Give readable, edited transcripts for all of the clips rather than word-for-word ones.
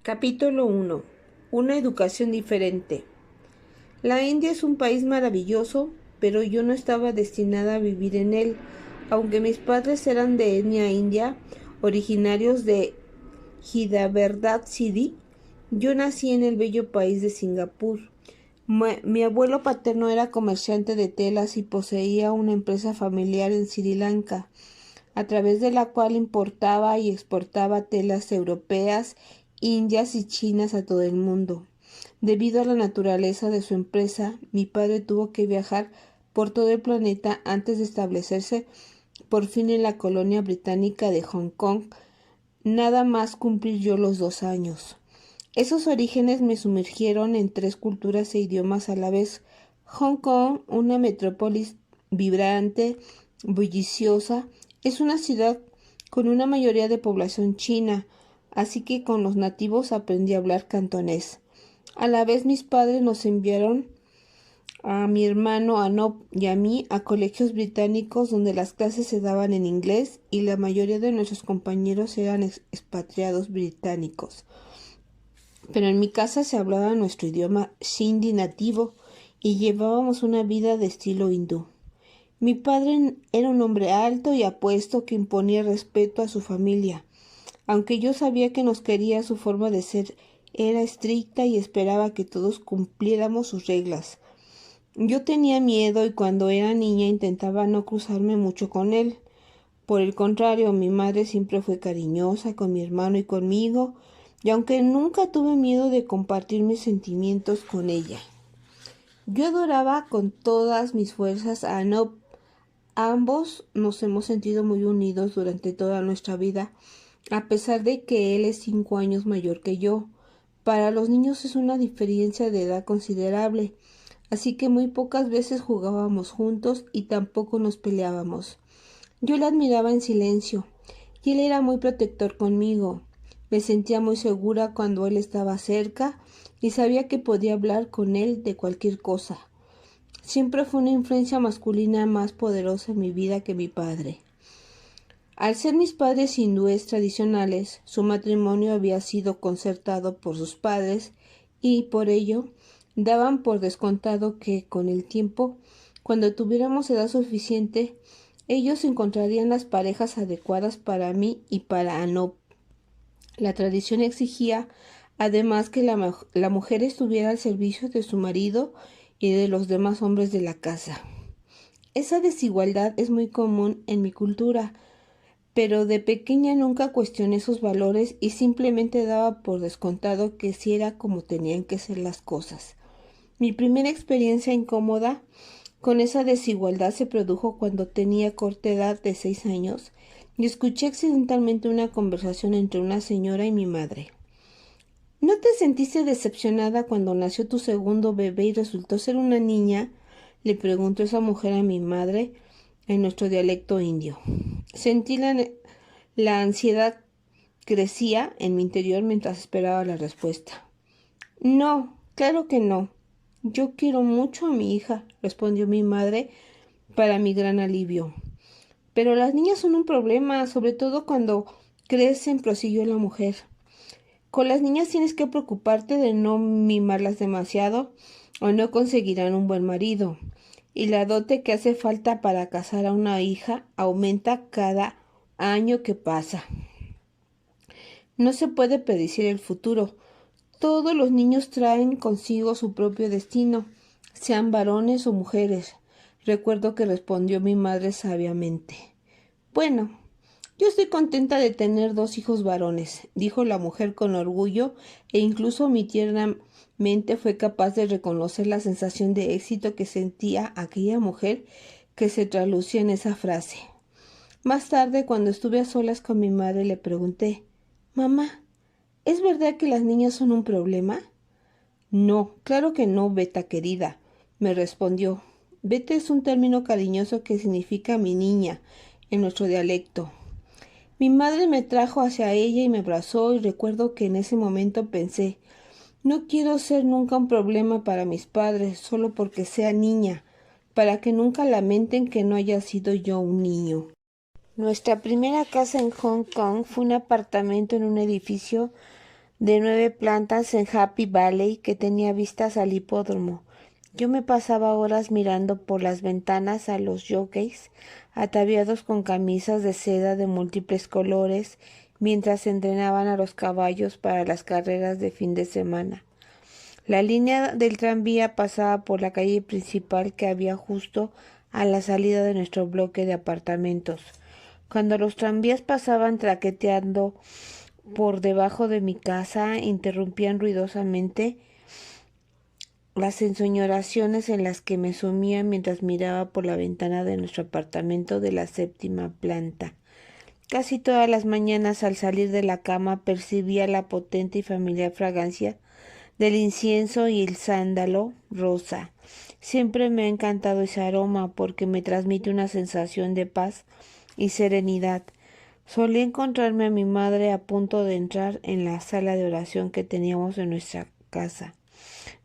Capítulo 1. Una educación diferente. La India es un país maravilloso, pero yo no estaba destinada a vivir en él. Aunque mis padres eran de etnia india, originarios de Hyderabad City, yo nací en el bello país de Singapur. Mi abuelo paterno era comerciante de telas y poseía una empresa familiar en Sri Lanka, a través de la cual importaba y exportaba telas europeas, indias y chinas a todo el mundo. Debido a la naturaleza de su empresa, mi padre tuvo que viajar por todo el planeta antes de establecerse por fin en la colonia británica de Hong Kong, nada más cumplir yo los 2 años. Esos orígenes me sumergieron en 3 culturas e idiomas a la vez. Hong Kong, una metrópolis vibrante, bulliciosa, es una ciudad con una mayoría de población china, así que con los nativos aprendí a hablar cantonés. A la vez mis padres nos enviaron a mi hermano Anop y a mí a colegios británicos donde las clases se daban en inglés y la mayoría de nuestros compañeros eran expatriados británicos. Pero en mi casa se hablaba nuestro idioma sindhi nativo y llevábamos una vida de estilo hindú. Mi padre era un hombre alto y apuesto que imponía respeto a su familia. Aunque yo sabía que nos quería, su forma de ser era estricta y esperaba que todos cumpliéramos sus reglas. Yo tenía miedo y cuando era niña intentaba no cruzarme mucho con él. Por el contrario, mi madre siempre fue cariñosa con mi hermano y conmigo, y aunque nunca tuve miedo de compartir mis sentimientos con ella. Yo adoraba con todas mis fuerzas a Anop. Ambos nos hemos sentido muy unidos durante toda nuestra vida, a pesar de que él es 5 años mayor que yo. Para los niños es una diferencia de edad considerable, así que muy pocas veces jugábamos juntos y tampoco nos peleábamos. Yo le admiraba en silencio, y él era muy protector conmigo. Me sentía muy segura cuando él estaba cerca y sabía que podía hablar con él de cualquier cosa. Siempre fue una influencia masculina más poderosa en mi vida que mi padre. Al ser mis padres hindúes tradicionales, su matrimonio había sido concertado por sus padres y por ello daban por descontado que con el tiempo, cuando tuviéramos edad suficiente, ellos encontrarían las parejas adecuadas para mí y para Anop. La tradición exigía, además, que la mujer estuviera al servicio de su marido y de los demás hombres de la casa. Esa desigualdad es muy común en mi cultura, pero de pequeña nunca cuestioné esos valores y simplemente daba por descontado que sí era como tenían que ser las cosas. Mi primera experiencia incómoda con esa desigualdad se produjo cuando tenía corta edad de 6 años y escuché accidentalmente una conversación entre una señora y mi madre. ¿No te sentiste decepcionada cuando nació tu segundo bebé y resultó ser una niña?, le preguntó esa mujer a mi madre en nuestro dialecto indio. Sentí la ansiedad crecía en mi interior mientras esperaba la respuesta. No, claro que no. Yo quiero mucho a mi hija, respondió mi madre para mi gran alivio. Pero las niñas son un problema, sobre todo cuando crecen, prosiguió la mujer. Con las niñas tienes que preocuparte de no mimarlas demasiado o no conseguirán un buen marido. Y la dote que hace falta para casar a una hija aumenta cada año que pasa. No se puede predecir el futuro. Todos los niños traen consigo su propio destino, sean varones o mujeres. Recuerdo que respondió mi madre sabiamente. Bueno, yo estoy contenta de tener 2 hijos varones, dijo la mujer con orgullo, e incluso mi tierna mente fue capaz de reconocer la sensación de éxito que sentía aquella mujer que se traslucía en esa frase. Más tarde, cuando estuve a solas con mi madre, le pregunté, «Mamá, ¿es verdad que las niñas son un problema?» «No, claro que no, Beta querida», me respondió. Beta es un término cariñoso que significa mi niña en nuestro dialecto. Mi madre me trajo hacia ella y me abrazó y recuerdo que en ese momento pensé, no quiero ser nunca un problema para mis padres solo porque sea niña, para que nunca lamenten que no haya sido yo un niño. Nuestra primera casa en Hong Kong fue un apartamento en un edificio de 9 plantas en Happy Valley que tenía vistas al hipódromo. Yo me pasaba horas mirando por las ventanas a los jockeys, ataviados con camisas de seda de múltiples colores, mientras entrenaban a los caballos para las carreras de fin de semana. La línea del tranvía pasaba por la calle principal que había justo a la salida de nuestro bloque de apartamentos. Cuando los tranvías pasaban traqueteando por debajo de mi casa, interrumpían ruidosamente las ensoñaciones en las que me sumía mientras miraba por la ventana de nuestro apartamento de la 7ª planta. Casi todas las mañanas al salir de la cama percibía la potente y familiar fragancia del incienso y el sándalo rosa. Siempre me ha encantado ese aroma porque me transmite una sensación de paz y serenidad. Solía encontrarme a mi madre a punto de entrar en la sala de oración que teníamos en nuestra casa,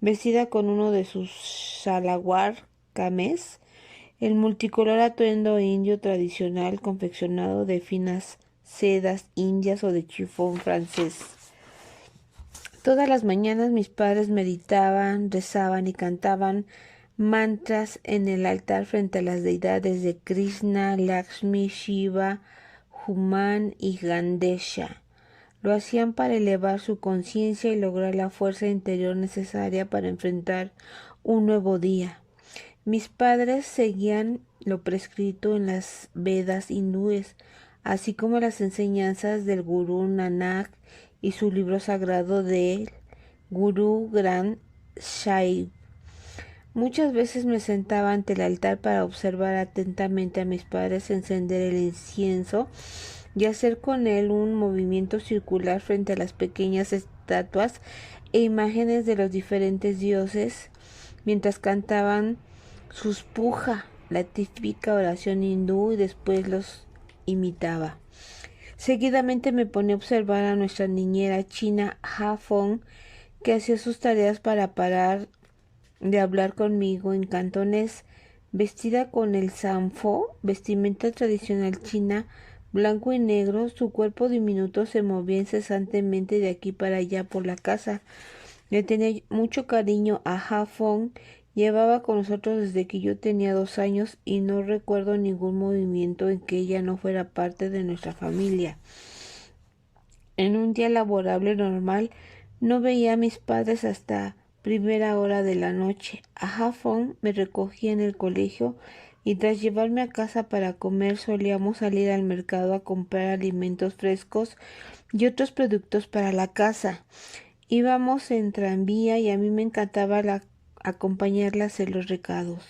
vestida con uno de sus shalawar kameez, el multicolor atuendo indio tradicional confeccionado de finas sedas indias o de chifón francés. Todas las mañanas mis padres meditaban, rezaban y cantaban mantras en el altar frente a las deidades de Krishna, Lakshmi, Shiva, Hanuman y Ganesha. Lo hacían para elevar su conciencia y lograr la fuerza interior necesaria para enfrentar un nuevo día. Mis padres seguían lo prescrito en las Vedas hindúes, así como las enseñanzas del Gurú Nanak y su libro sagrado del Guru Granth Sahib. Muchas veces me sentaba ante el altar para observar atentamente a mis padres encender el incienso y hacer con él un movimiento circular frente a las pequeñas estatuas e imágenes de los diferentes dioses, mientras cantaban sus puja, la típica oración hindú, y después los imitaba. Seguidamente me ponía a observar a nuestra niñera china Ha Fong, que hacía sus tareas para parar de hablar conmigo en cantonés, vestida con el sanfo, vestimenta tradicional china, blanco y negro. Su cuerpo diminuto se movía incesantemente de aquí para allá por la casa. Le tenía mucho cariño a Ha Fong. Llevaba con nosotros desde que yo tenía 2 años y no recuerdo ningún movimiento en que ella no fuera parte de nuestra familia. En un día laborable normal no veía a mis padres hasta primera hora de la noche. A Ha Fong me recogía en el colegio y tras llevarme a casa para comer solíamos salir al mercado a comprar alimentos frescos y otros productos para la casa. Íbamos en tranvía y a mí me encantaba acompañarla a hacer los recados.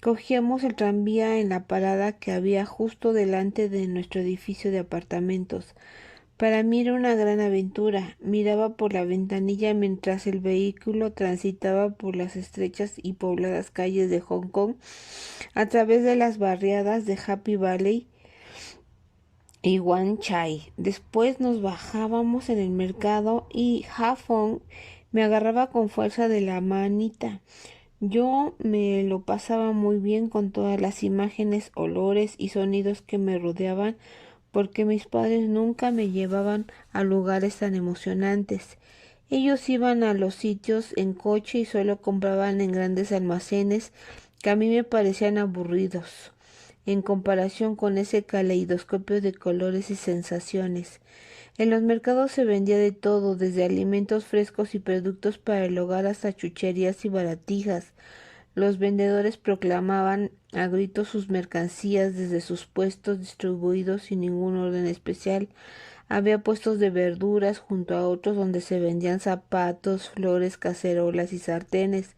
Cogíamos el tranvía en la parada que había justo delante de nuestro edificio de apartamentos. Para mí era una gran aventura. Miraba por la ventanilla mientras el vehículo transitaba por las estrechas y pobladas calles de Hong Kong, a través de las barriadas de Happy Valley y Wan Chai. Después nos bajábamos en el mercado y Ha Fong me agarraba con fuerza de la manita. Yo me lo pasaba muy bien con todas las imágenes, olores y sonidos que me rodeaban, porque mis padres nunca me llevaban a lugares tan emocionantes. Ellos iban a los sitios en coche y solo compraban en grandes almacenes que a mí me parecían aburridos en comparación con ese caleidoscopio de colores y sensaciones. En los mercados se vendía de todo, desde alimentos frescos y productos para el hogar hasta chucherías y baratijas. Los vendedores proclamaban a gritos sus mercancías desde sus puestos distribuidos sin ningún orden especial. Había puestos de verduras junto a otros donde se vendían zapatos, flores, cacerolas y sartenes,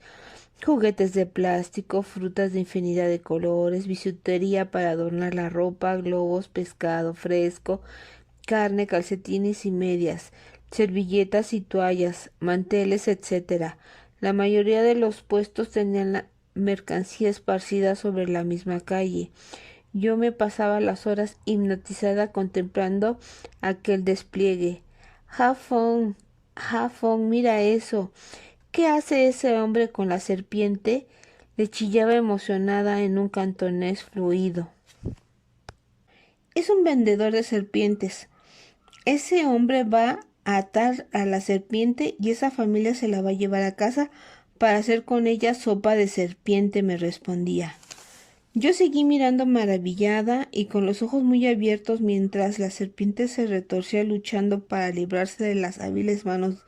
juguetes de plástico, frutas de infinidad de colores, bisutería para adornar la ropa, globos, pescado fresco, carne, calcetines y medias, servilletas y toallas, manteles, etc. La mayoría de los puestos tenían la mercancía esparcida sobre la misma calle. Yo me pasaba las horas hipnotizada contemplando aquel despliegue. Ha Fong, mira eso. ¿Qué hace ese hombre con la serpiente? Le chillaba emocionada en un cantonés fluido. Es un vendedor de serpientes. Ese hombre va a atar a la serpiente y esa familia se la va a llevar a casa para hacer con ella sopa de serpiente, me respondía. Yo seguí mirando maravillada y con los ojos muy abiertos mientras la serpiente se retorcía luchando para librarse de las hábiles manos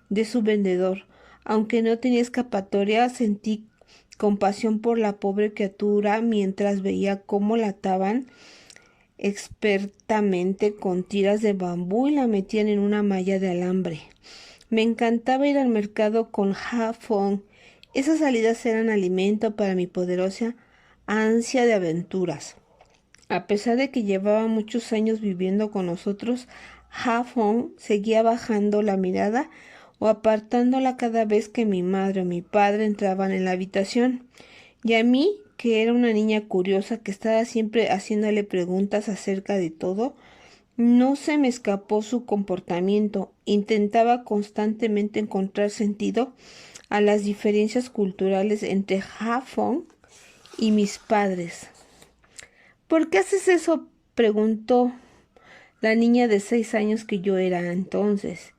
de su vendedor. Aunque no tenía escapatoria, sentí compasión por la pobre criatura mientras veía cómo la ataban expertamente con tiras de bambú y la metían en una malla de alambre. Me encantaba ir al mercado con Ha Fong. Esas salidas eran alimento para mi poderosa ansia de aventuras. A pesar de que llevaba muchos años viviendo con nosotros, Ha Fong seguía bajando la mirada o apartándola cada vez que mi madre o mi padre entraban en la habitación. Y a mí, que era una niña curiosa que estaba siempre haciéndole preguntas acerca de todo, no se me escapó su comportamiento. Intentaba constantemente encontrar sentido a las diferencias culturales entre Ha Fong y mis padres. ¿Por qué haces eso?, preguntó la niña de 6 años que yo era entonces.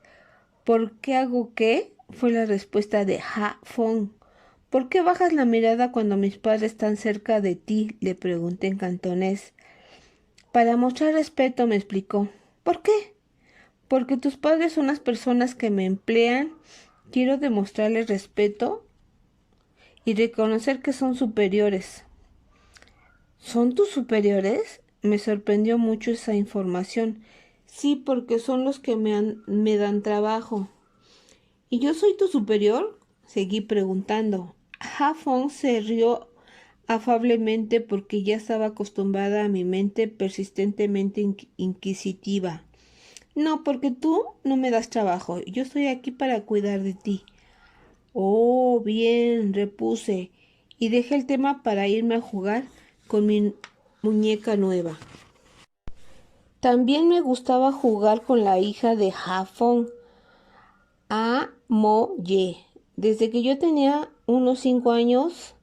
¿Por qué hago qué?, fue la respuesta de Ha Fong. ¿Por qué bajas la mirada cuando mis padres están cerca de ti?, le pregunté en cantonés. Para mostrar respeto, me explicó. ¿Por qué? Porque tus padres son las personas que me emplean. Quiero demostrarles respeto y reconocer que son superiores. ¿Son tus superiores? Me sorprendió mucho esa información. Sí, porque son los que me dan trabajo. ¿Y yo soy tu superior?, seguí preguntando. Ha Fong se rió afablemente porque ya estaba acostumbrada a mi mente persistentemente inquisitiva. No, porque tú no me das trabajo. Yo estoy aquí para cuidar de ti. Oh, bien, repuse, y dejé el tema para irme a jugar con mi muñeca nueva. También me gustaba jugar con la hija de Ha Fong, A Mo Ye. Desde que yo tenía unos 5 años,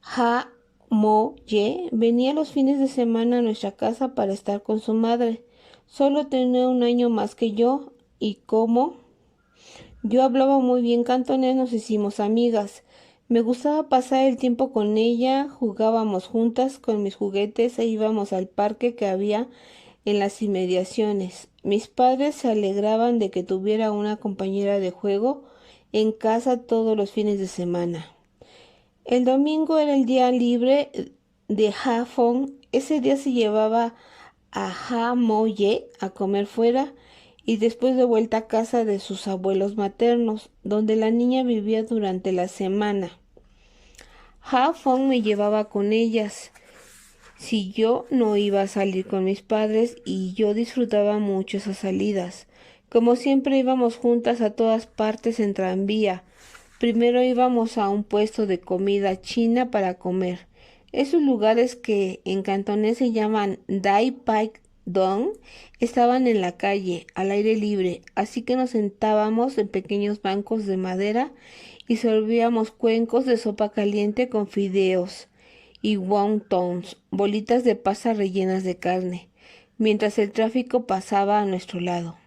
Ha Mo Ye venía los fines de semana a nuestra casa para estar con su madre. Solo tenía 1 año más que yo, y como yo hablaba muy bien cantonés, nos hicimos amigas. Me gustaba pasar el tiempo con ella, jugábamos juntas con mis juguetes e íbamos al parque que había en las inmediaciones. Mis padres se alegraban de que tuviera una compañera de juego en casa todos los fines de semana. El domingo era el día libre de Ha Fong. Ese día se llevaba a Ha Mo Ye a comer fuera y después de vuelta a casa de sus abuelos maternos, donde la niña vivía durante la semana. Ha Fong me llevaba con ellas si yo no iba a salir con mis padres, y yo disfrutaba mucho esas salidas. Como siempre íbamos juntas a todas partes en tranvía. Primero íbamos a un puesto de comida china para comer. Esos lugares, que en cantonés se llaman Dai Pai Dong, estaban en la calle, al aire libre, así que nos sentábamos en pequeños bancos de madera y servíamos cuencos de sopa caliente con fideos y wontons, bolitas de pasta rellenas de carne, mientras el tráfico pasaba a nuestro lado.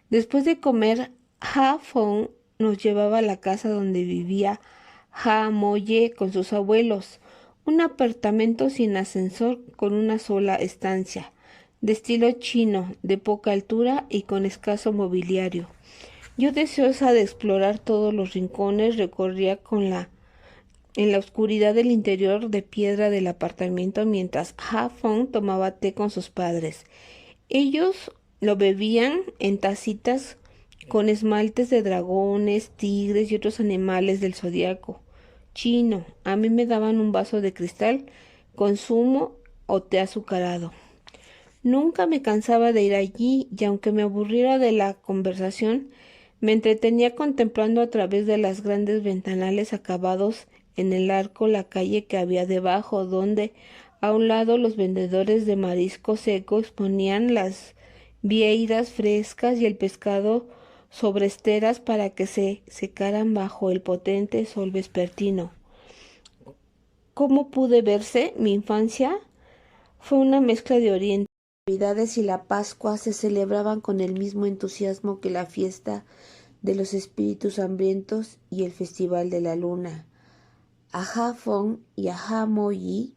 Después de comer, Ha Fong nos llevaba a la casa donde vivía Ha Mo Ye con sus abuelos, un apartamento sin ascensor con una sola estancia, de estilo chino, de poca altura y con escaso mobiliario. Yo, deseosa de explorar todos los rincones, recorría en la oscuridad del interior de piedra del apartamento mientras Ha Fong tomaba té con sus padres. Ellos lo bebían en tacitas con esmaltes de dragones, tigres y otros animales del zodiaco chino. A mí me daban un vaso de cristal con zumo o té azucarado. Nunca me cansaba de ir allí, y aunque me aburriera de la conversación, me entretenía contemplando a través de las grandes ventanales acabados en el arco la calle que había debajo, donde a un lado los vendedores de marisco seco exponían las vieiras frescas y el pescado sobre esteras para que se secaran bajo el potente sol vespertino. ¿Cómo pude verse? Mi infancia fue una mezcla de Oriente Navidades y la Pascua se celebraban con el mismo entusiasmo que la fiesta de los espíritus hambrientos y el Festival de la Luna. Aha Fong y Aha Mo Yi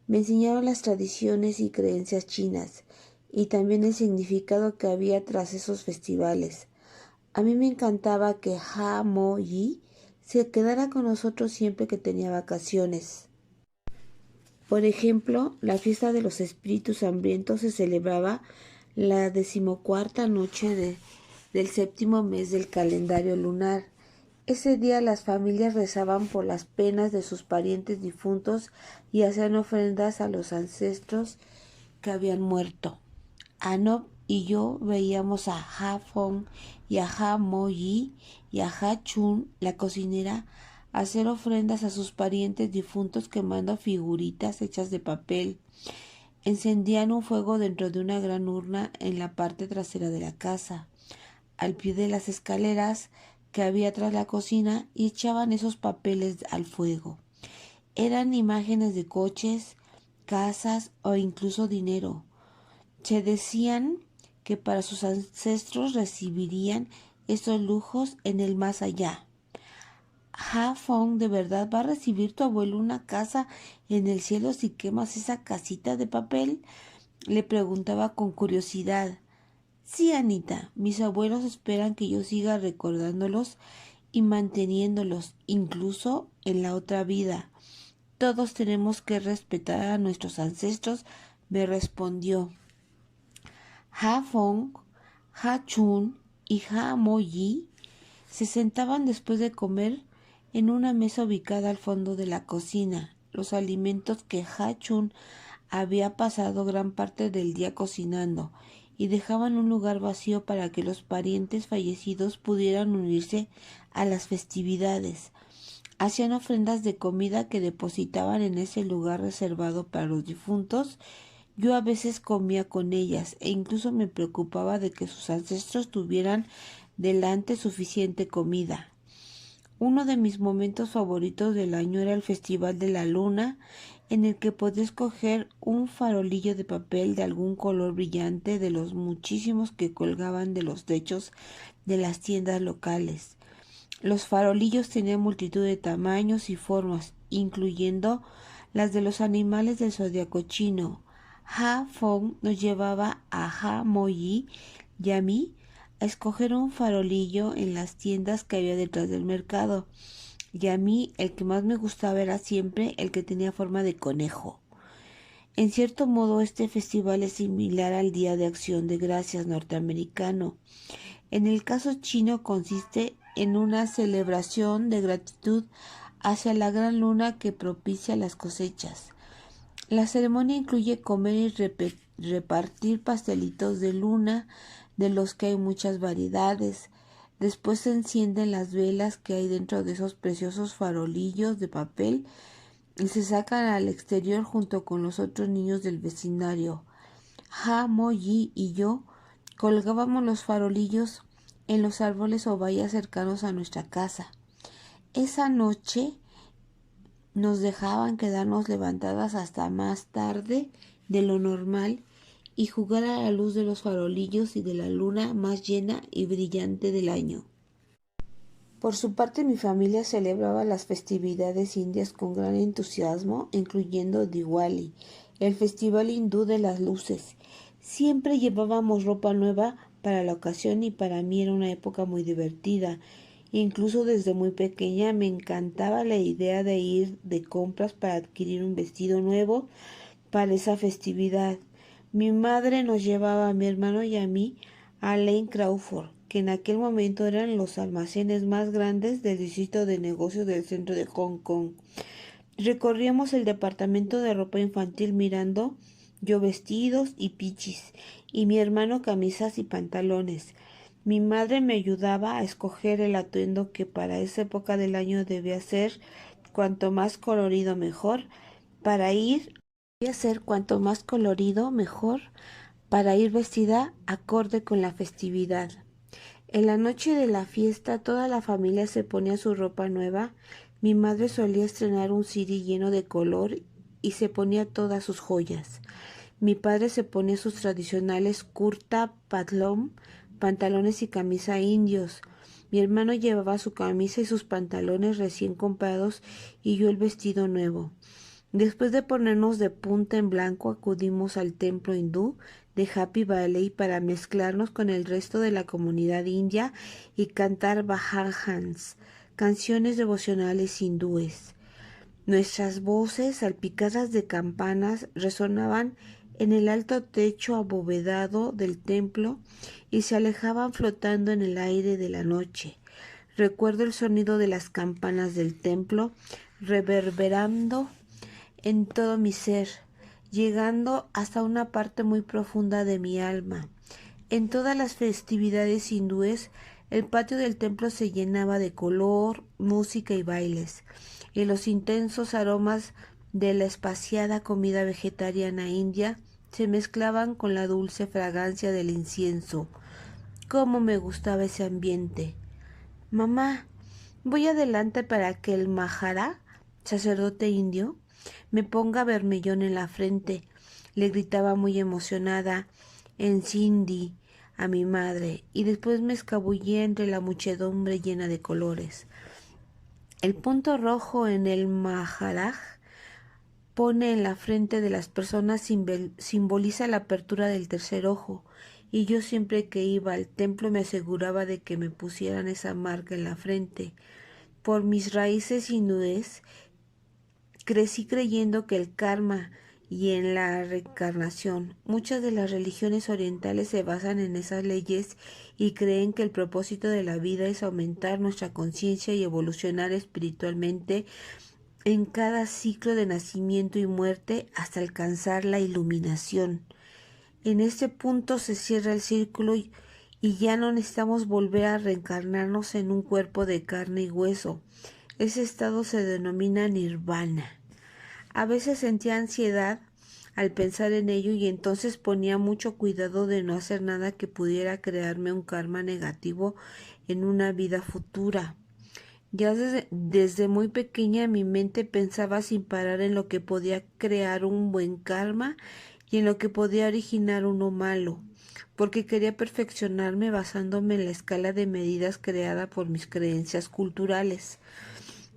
me enseñaron las tradiciones y creencias chinas y también el significado que había tras esos festivales. A mí me encantaba que Ha Mo Yi se quedara con nosotros siempre que tenía vacaciones. Por ejemplo, la fiesta de los espíritus hambrientos se celebraba la 14ª noche del 7º mes del calendario lunar. Ese día las familias rezaban por las penas de sus parientes difuntos y hacían ofrendas a los ancestros que habían muerto. Anob y yo veíamos a Ha Fong y a Ha Mo Yi y a Ha Chun, la cocinera, hacer ofrendas a sus parientes difuntos quemando figuritas hechas de papel. Encendían un fuego dentro de una gran urna en la parte trasera de la casa, al pie de las escaleras que había tras la cocina, y echaban esos papeles al fuego. Eran imágenes de coches, casas o incluso dinero. Se decían que para sus ancestros recibirían esos lujos en el más allá. Ha Fong, ¿de verdad va a recibir tu abuelo una casa en el cielo si quemas esa casita de papel? Le preguntaba con curiosidad. Sí, Anita, mis abuelos esperan que yo siga recordándolos y manteniéndolos, incluso en la otra vida. Todos tenemos que respetar a nuestros ancestros, me respondió. Ha Fong, Ha Chun y Ha Mo Yi se sentaban después de comer en una mesa ubicada al fondo de la cocina. Los alimentos que Ha Chun había pasado gran parte del día cocinando y dejaban un lugar vacío para que los parientes fallecidos pudieran unirse a las festividades. Hacían ofrendas de comida que depositaban en ese lugar reservado para los difuntos. Yo a veces comía con ellas e incluso me preocupaba de que sus ancestros tuvieran delante suficiente comida. Uno de mis momentos favoritos del año era el Festival de la Luna, en el que podía escoger un farolillo de papel de algún color brillante de los muchísimos que colgaban de los techos de las tiendas locales. Los farolillos tenían multitud de tamaños y formas, incluyendo las de los animales del zodiaco chino. Ha Fong nos llevaba a Ha Mo Yi y a mí a escoger un farolillo en las tiendas que había detrás del mercado, y a mí el que más me gustaba era siempre el que tenía forma de conejo. En cierto modo, este festival es similar al Día de Acción de Gracias norteamericano. En el caso chino consiste en una celebración de gratitud hacia la gran luna que propicia las cosechas. La ceremonia incluye comer y repartir pastelitos de luna, de los que hay muchas variedades. Después se encienden las velas que hay dentro de esos preciosos farolillos de papel y se sacan al exterior junto con los otros niños del vecindario. Ha Mo Yi y yo colgábamos los farolillos en los árboles o vallas cercanos a nuestra casa. Esa noche nos dejaban quedarnos levantadas hasta más tarde de lo normal y jugar a la luz de los farolillos y de la luna más llena y brillante del año. Por su parte, mi familia celebraba las festividades indias con gran entusiasmo, incluyendo Diwali, el festival hindú de las luces. Siempre llevábamos ropa nueva para la ocasión y para mí era una época muy divertida. Incluso desde muy pequeña me encantaba la idea de ir de compras para adquirir un vestido nuevo para esa festividad. Mi madre nos llevaba a mi hermano y a mí a Lane Crawford, que en aquel momento eran los almacenes más grandes del distrito de negocios del centro de Hong Kong. Recorríamos el departamento de ropa infantil mirando yo vestidos y pichis, y mi hermano camisas y pantalones. Mi madre me ayudaba a escoger el atuendo que para esa época del año debía ser cuanto más colorido mejor para ir vestida acorde con la festividad. En la noche de la fiesta toda la familia se ponía su ropa nueva. Mi madre solía estrenar un ciri lleno de color y se ponía todas sus joyas. Mi padre se ponía sus tradicionales kurta, patlón, pantalones y camisa indios. Mi hermano llevaba su camisa y sus pantalones recién comprados y yo el vestido nuevo. Después de ponernos de punta en blanco, acudimos al templo hindú de Happy Valley para mezclarnos con el resto de la comunidad india y cantar bhajans, canciones devocionales hindúes. Nuestras voces, salpicadas de campanas, resonaban en el alto techo abovedado del templo y se alejaban flotando en el aire de la noche. Recuerdo el sonido de las campanas del templo reverberando en todo mi ser, llegando hasta una parte muy profunda de mi alma. En todas las festividades hindúes, el patio del templo se llenaba de color, música y bailes, y los intensos aromas de la espaciada comida vegetariana india se mezclaban con la dulce fragancia del incienso. ¡Cómo me gustaba ese ambiente! Mamá, voy adelante para que el Mahara, sacerdote indio, me ponga vermellón en la frente, le gritaba muy emocionada en sindhi a mi madre, y después me escabullía entre la muchedumbre llena de colores. El punto rojo en el Maharaj pone en la frente de las personas simboliza la apertura del tercer ojo, y yo siempre que iba al templo me aseguraba de que me pusieran esa marca en la frente. Por mis raíces hindúes, crecí creyendo que el karma y en la reencarnación. Muchas de las religiones orientales se basan en esas leyes y creen que el propósito de la vida es aumentar nuestra conciencia y evolucionar espiritualmente en cada ciclo de nacimiento y muerte hasta alcanzar la iluminación. En este punto se cierra el círculo y ya no necesitamos volver a reencarnarnos en un cuerpo de carne y hueso. Ese estado se denomina nirvana. A veces sentía ansiedad al pensar en ello y entonces ponía mucho cuidado de no hacer nada que pudiera crearme un karma negativo en una vida futura. Ya desde muy pequeña mi mente pensaba sin parar en lo que podía crear un buen karma y en lo que podía originar uno malo, porque quería perfeccionarme basándome en la escala de medidas creada por mis creencias culturales.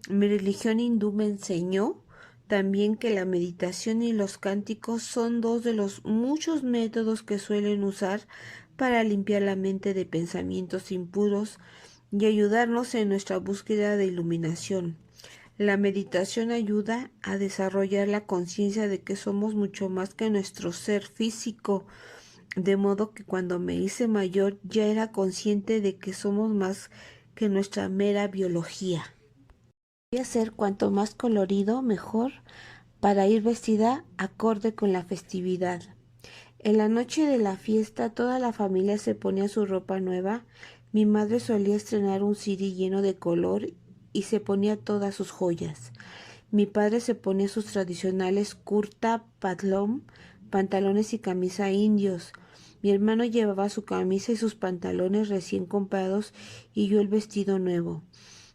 Mi religión hindú me enseñó también que la meditación y los cánticos son dos de los muchos métodos que suelen usar para limpiar la mente de pensamientos impuros y ayudarnos en nuestra búsqueda de iluminación. La meditación ayuda a desarrollar la conciencia de que somos mucho más que nuestro ser físico, de modo que cuando me hice mayor ya era consciente de que somos más que nuestra mera biología. Voy a ser cuanto más colorido, mejor, para ir vestida acorde con la festividad. En la noche de la fiesta toda la familia se ponía su ropa nueva. Mi madre solía estrenar un siri lleno de color y se ponía todas sus joyas. Mi padre se ponía sus tradicionales kurta, patlón, pantalones y camisa indios. Mi hermano llevaba su camisa y sus pantalones recién comprados y yo el vestido nuevo.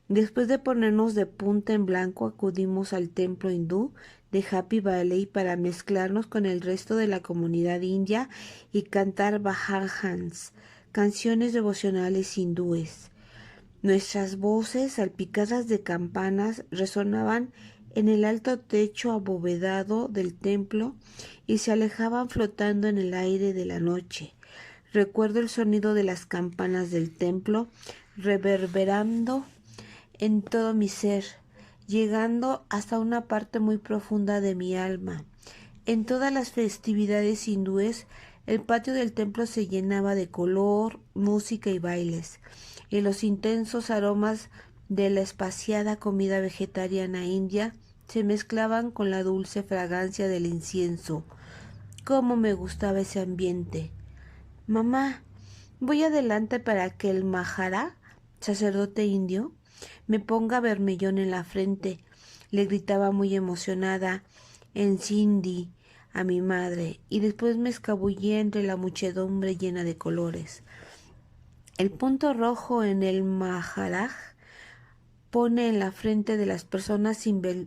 Después de ponernos de punta en blanco, acudimos al templo hindú de Happy Valley para mezclarnos con el resto de la comunidad india y cantar bhajans, canciones devocionales hindúes. Nuestras voces, salpicadas de campanas, resonaban en el alto techo abovedado del templo y se alejaban flotando en el aire de la noche. Recuerdo el sonido de las campanas del templo reverberando en todo mi ser, llegando hasta una parte muy profunda de mi alma. En todas las festividades hindúes, el patio del templo se llenaba de color, música y bailes, y los intensos aromas de la espaciada comida vegetariana india se mezclaban con la dulce fragancia del incienso. ¡Cómo me gustaba ese ambiente! Mamá, voy adelante para que el Mahara, sacerdote indio, me ponga vermellón en la frente, le gritaba muy emocionada en sindhi a mi madre, y después me escabullía entre la muchedumbre llena de colores. El punto rojo en el Maharaj pone en la frente de las personas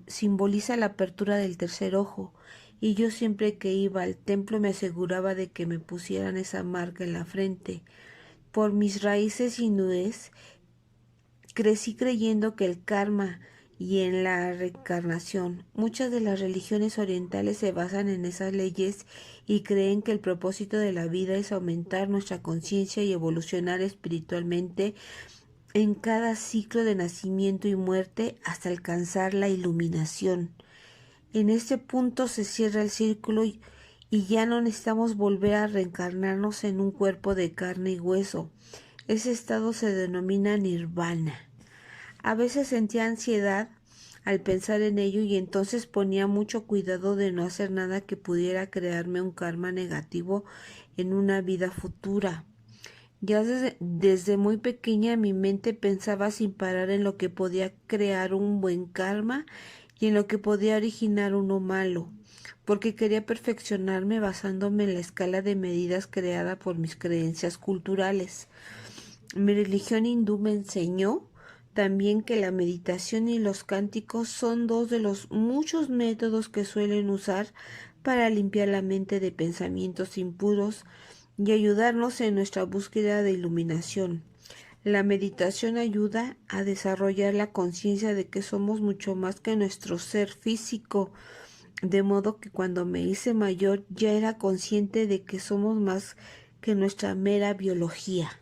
simboliza la apertura del tercer ojo, y yo siempre que iba al templo me aseguraba de que me pusieran esa marca en la frente. Por mis raíces hindúes, crecí creyendo que el karma y en la reencarnación. Muchas de las religiones orientales se basan en esas leyes y creen que el propósito de la vida es aumentar nuestra conciencia y evolucionar espiritualmente en cada ciclo de nacimiento y muerte hasta alcanzar la iluminación. En este punto se cierra el círculo y ya no necesitamos volver a reencarnarnos en un cuerpo de carne y hueso. Ese estado se denomina nirvana. A veces sentía ansiedad al pensar en ello y entonces ponía mucho cuidado de no hacer nada que pudiera crearme un karma negativo en una vida futura. Ya desde muy pequeña mi mente pensaba sin parar en lo que podía crear un buen karma y en lo que podía originar uno malo, porque quería perfeccionarme basándome en la escala de medidas creada por mis creencias culturales. Mi religión hindú me enseñó también que la meditación y los cánticos son dos de los muchos métodos que suelen usar para limpiar la mente de pensamientos impuros y ayudarnos en nuestra búsqueda de iluminación. La meditación ayuda a desarrollar la conciencia de que somos mucho más que nuestro ser físico, de modo que cuando me hice mayor ya era consciente de que somos más que nuestra mera biología.